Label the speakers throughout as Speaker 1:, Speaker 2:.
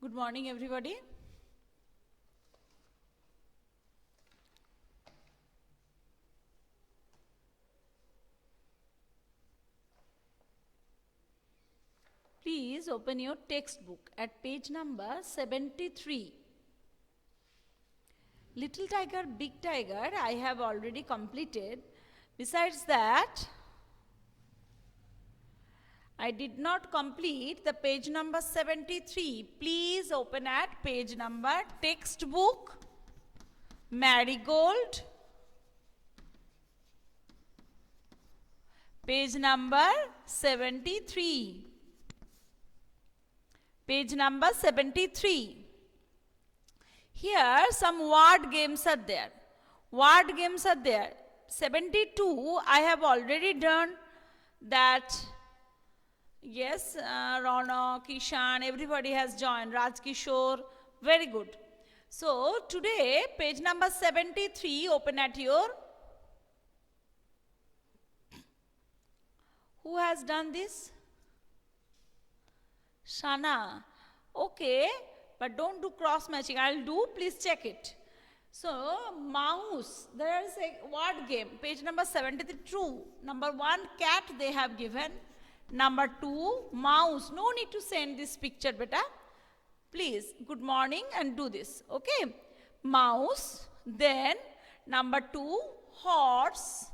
Speaker 1: Good morning, everybody. Please open your textbook at page number 73. Little Tiger, Big Tiger, I have already completed. Besides that, I did not complete the page number 73. Please open at page number textbook, Marigold, page number 73. Page number 73. Here some word games are there. Word games are there. 72 I have already done that. Yes, Rana, Kishan, everybody has joined. Raj Kishore, very good. So today page number 73, open at your. Who has done this? Shana. Okay, but don't do cross matching. I'll do, please check it. So, mouse, there is a word game, page number 72. Number 1, cat they have given. Number 2, mouse. No need to send this picture, beta. Please, good morning and do this. Okay, mouse. Then, number 2, horse.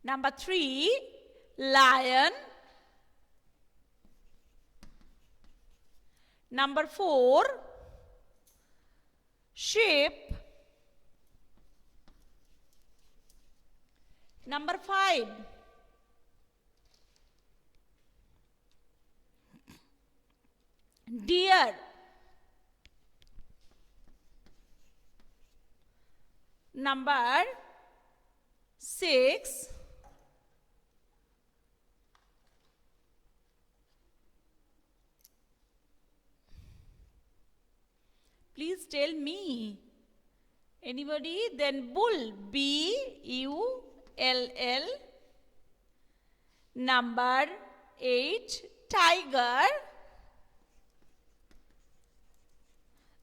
Speaker 1: Number 3, lion. Number 4, sheep. Number 5, deer. Number 6, please tell me. Anybody? Then bull. B-U-L-L. Number 8, tiger.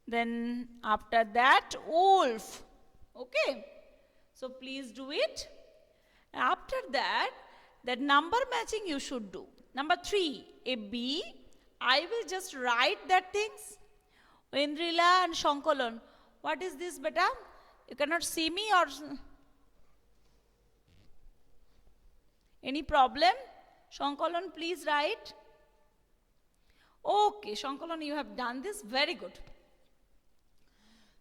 Speaker 1: Then after that, wolf. Okay. So please do it. After that, number matching you should do. Number 3, a B. I will just write that things. Indrila and Shankolon. What is this, beta? You cannot see me or any problem? Shankolon, please write. Okay, Shankolon, you have done this. Very good.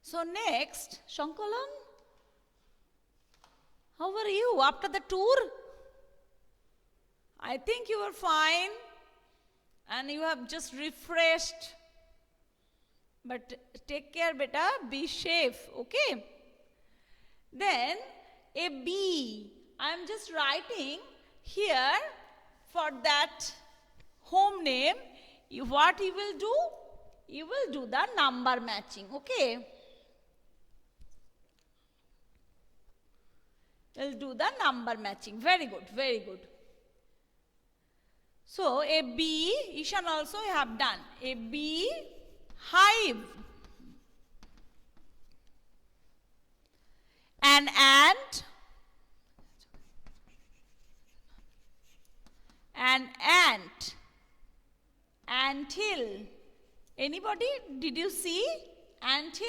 Speaker 1: So next, Shankolon, how are you after the tour? I think you are fine and you have just refreshed. But take care, beta. Be safe. Okay. Then a B. I am just writing here for that home name. What you will do? You will do the number matching. Okay. We'll do the number matching. Very good. Very good. So a B. Ishan also have done. A B. Hive. An ant. An ant. Anthill. Anybody? Did you see anthill?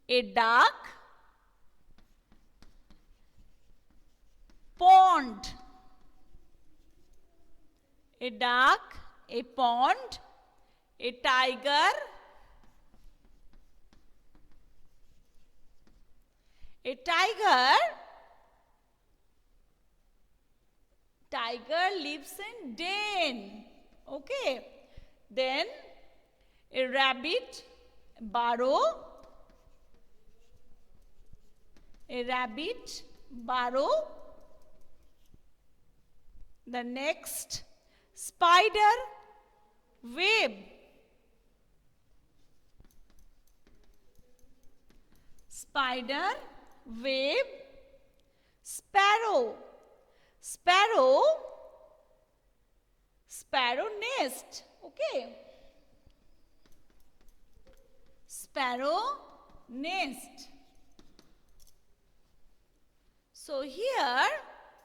Speaker 1: A duck. Pond. A duck. A pond, a tiger, tiger lives in den. Okay. Then a rabbit, burrow, a rabbit, burrow. The next, spider, web. Spider, web, sparrow. Sparrow Sparrow nest. Okay. Sparrow nest. So here,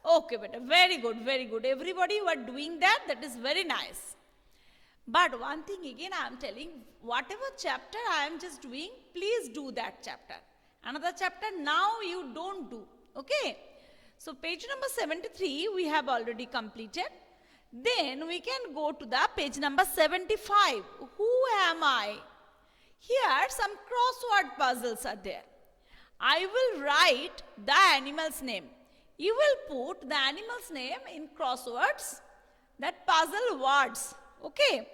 Speaker 1: okay, beta, very good, very good. Everybody who are doing that, that is very nice. But one thing again I am telling, whatever chapter I am just doing, please do that chapter. Another chapter now you don't do. Okay. So page number 73 we have already completed. Then we can go to the page number 75. Who am I? Here some crossword puzzles are there. I will write the animal's name. You will put the animal's name in crosswords, that puzzle words. Okay.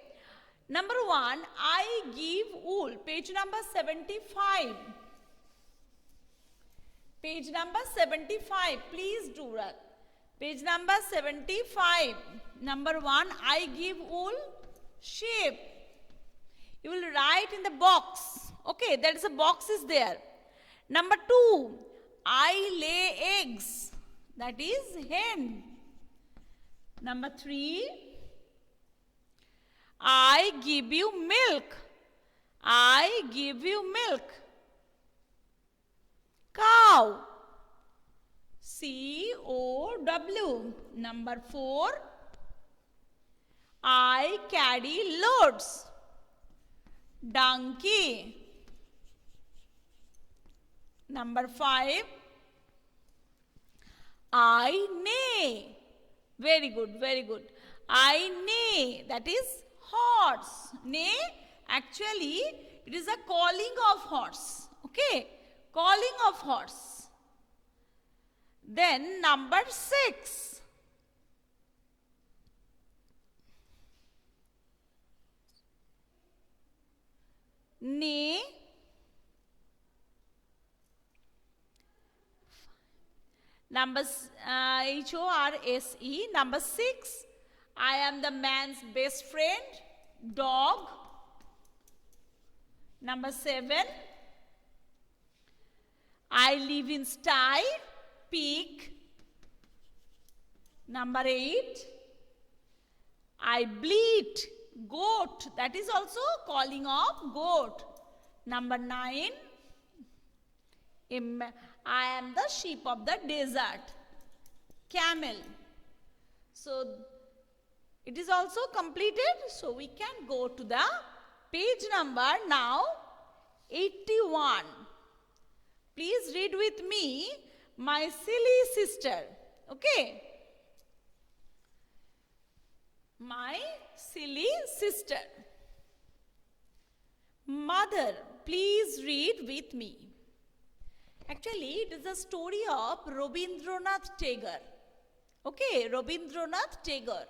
Speaker 1: Number 1, I give wool. Page number 75. Page number 75. Please do that. Page number 75. Number 1, I give wool sheep. You will write in the box. Okay, that is a box is there. Number 2, I lay eggs. That is hen. Number 3, I give you milk. I give you milk. Cow. C-O-W. Number 4, I carry loads. Donkey. Number 5, I neigh. Very good, very good. I neigh, that is horse. Neigh, actually, it is a calling of horse. Okay, calling of horse. Then number 6. Neigh. Number H-O-R-S-E. Number 6, I am the man's best friend, dog. Number 7, I live in sty, pig. Number 8, I bleat, goat. That is also calling of goat. Number 9, I am the sheep of the desert, camel. So it is also completed. So we can go to the page number now 81. Please read with me, my silly sister. Okay. My silly sister. Mother, please read with me. Actually, it is a story of Rabindranath Tagore. Okay, Rabindranath Tagore.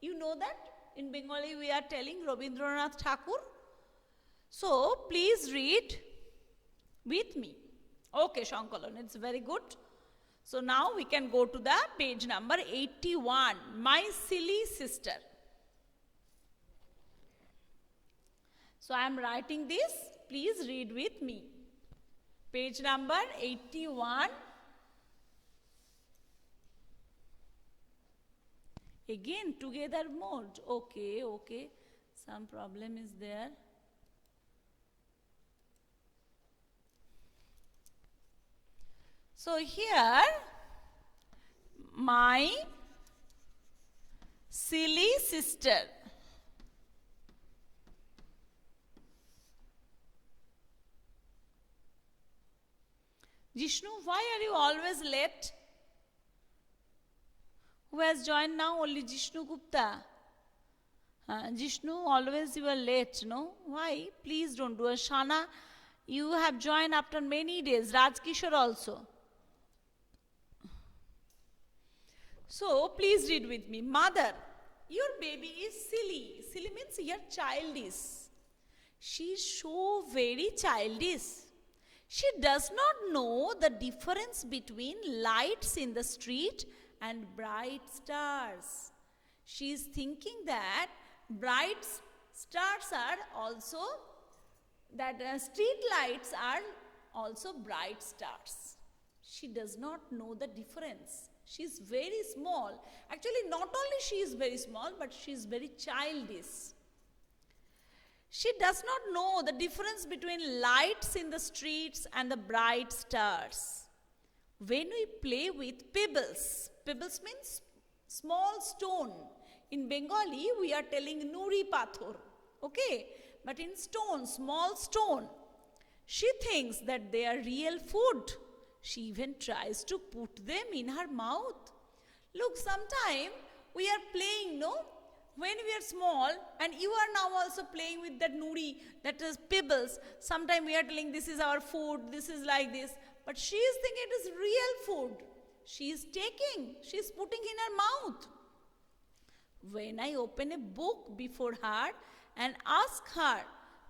Speaker 1: You know that? In Bengali we are telling Rabindranath Thakur. So, please read with me. Okay, Shankalan, it's very good. So, now we can go to the page number 81. My silly sister. So, I am writing this. Please read with me. Page number 81. Again, together mode. Okay, okay. Some problem is there. So here, my silly sister. Jishnu, why are you always late? Who has joined now? Only Jishnu Gupta. Jishnu, always you are late, no? Why? Please don't do it. Shana, you have joined after many days. Rajkishore also. So, please read with me. Mother, your baby is silly. Silly means your child is. She is so very childish. She does not know the difference between lights in the street and bright stars. She is thinking that bright stars are also, that street lights are also bright stars. She does not know the difference. She's very small. Actually, not only she is very small, but she is very childish. She does not know the difference between lights in the streets and the bright stars. When we play with pebbles, pebbles means small stone. In Bengali, we are telling Nuri Pathor. Okay? But in stone, small stone, she thinks that they are real food. She even tries to put them in her mouth. Look, sometime we are playing, no? When we are small, and you are now also playing with that nuri, that is pebbles. Sometime we are telling this is our food, this is like this. But she is thinking it is real food. She is taking, she is putting in her mouth. When I open a book before her and ask her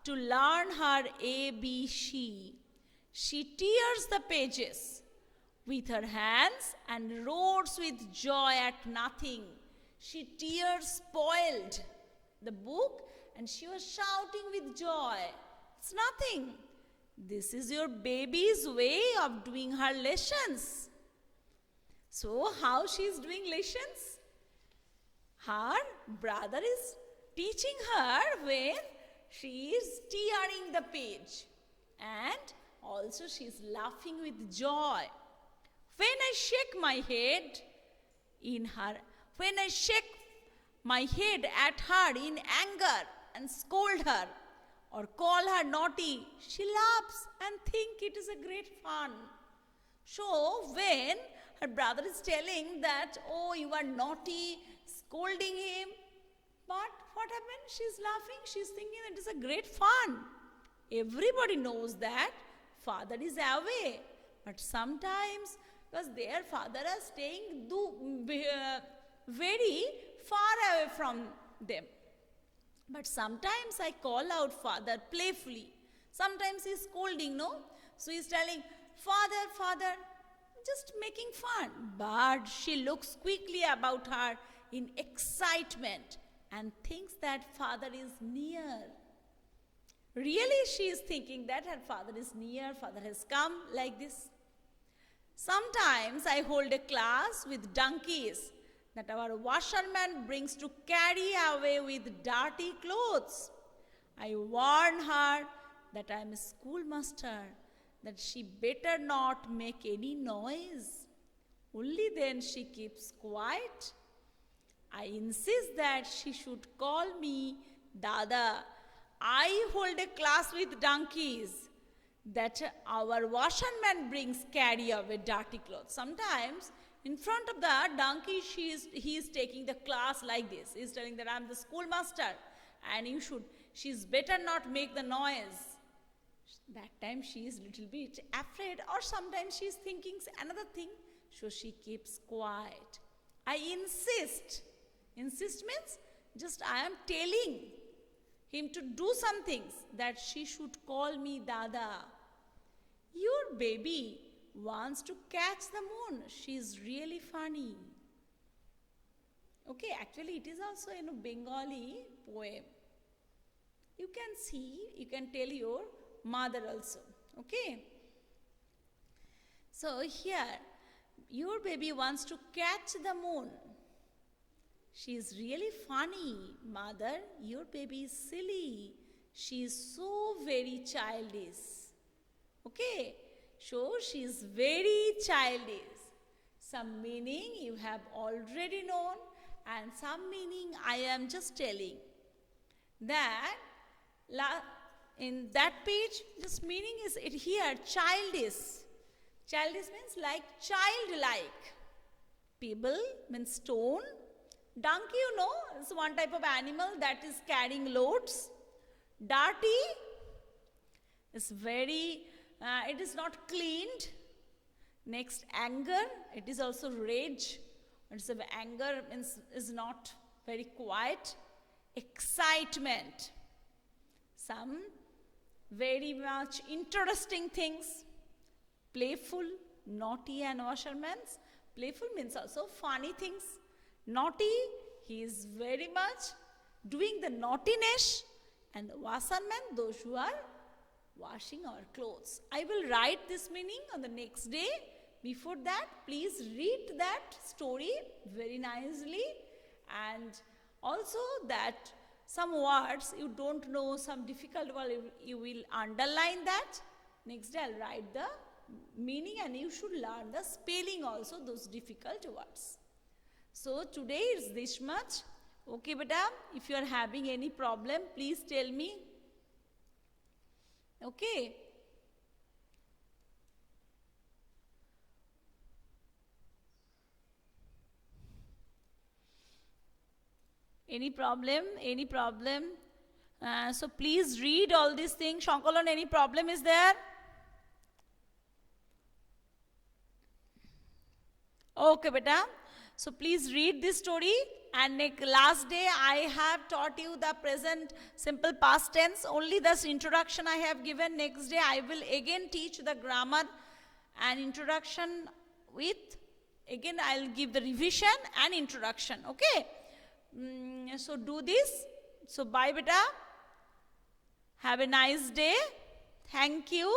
Speaker 1: to learn her ABC, she tears the pages with her hands and roars with joy at nothing. She spoiled the book and she was shouting with joy. It's nothing. This is your baby's way of doing her lessons. So how she is doing lessons? Her brother is teaching her when she is tearing the page. And also she is laughing with joy. When I shake my head at her in anger and scold her or call her naughty, she laughs and thinks it is a great fun. So when her brother is telling that, oh, you are naughty, scolding him, but what happened? She's laughing, she's thinking that it is a great fun. Everybody knows that father is away, but sometimes because their father is staying very far away from them. But sometimes I call out father playfully. Sometimes he's scolding, no? So he's telling, father, just making fun. But she looks quickly about her in excitement and thinks that father is near. Really, she is thinking that her father is near, father has come, like this. Sometimes I hold a class with donkeys that our washerman brings to carry away with dirty clothes. I warn her that I am a schoolmaster, that she better not make any noise. Only then she keeps quiet. I insist that she should call me Dada. I hold a class with donkeys that our washerman brings carry away dirty clothes. Sometimes in front of the donkey, he is taking the class like this. He is telling that I am the schoolmaster and she's better not make the noise. That time she is little bit afraid, or sometimes she is thinking another thing, so she keeps quiet. I insist. Insist means just I am telling him to do some things, that she should call me Dada. Your baby wants to catch the moon. She is really funny. Okay, actually it is also in a Bengali poem. You can see, you can tell your mother also. Okay. So here, your baby wants to catch the moon. She is really funny. Mother, your baby is silly. She is so very childish. Okay, so she is very childish. Some meaning you have already known, and some meaning I am just telling. That in that page, this meaning is it here, childish. Childish means like childlike. Pebble means stone. Donkey, you know, is one type of animal that is carrying loads. Dirty is very, it is not cleaned. Next, anger, it is also rage. It's anger means is not very quiet. Excitement, some very much interesting things. Playful, naughty and washerman's. Playful means also funny things. Naughty, he is very much doing the naughtiness, and the washerman, those who are washing our clothes. I will write this meaning on the next day. Before that, please read that story very nicely, and also that some words you don't know, some difficult word, you will underline that. Next day I'll write the meaning, and you should learn the spelling also, those difficult words. So today is this much. Okay, beta, if you are having any problem, please tell me. Okay. Any problem? Any problem? So please read all these things. Shankalan, any problem is there? Okay, beta. So please read this story. And last day I have taught you the present simple past tense. Only this introduction I have given. Next day I will again teach the grammar and introduction with, again I'll give the revision and introduction. Okay. So do this. So bye beta. Have a nice day. Thank you.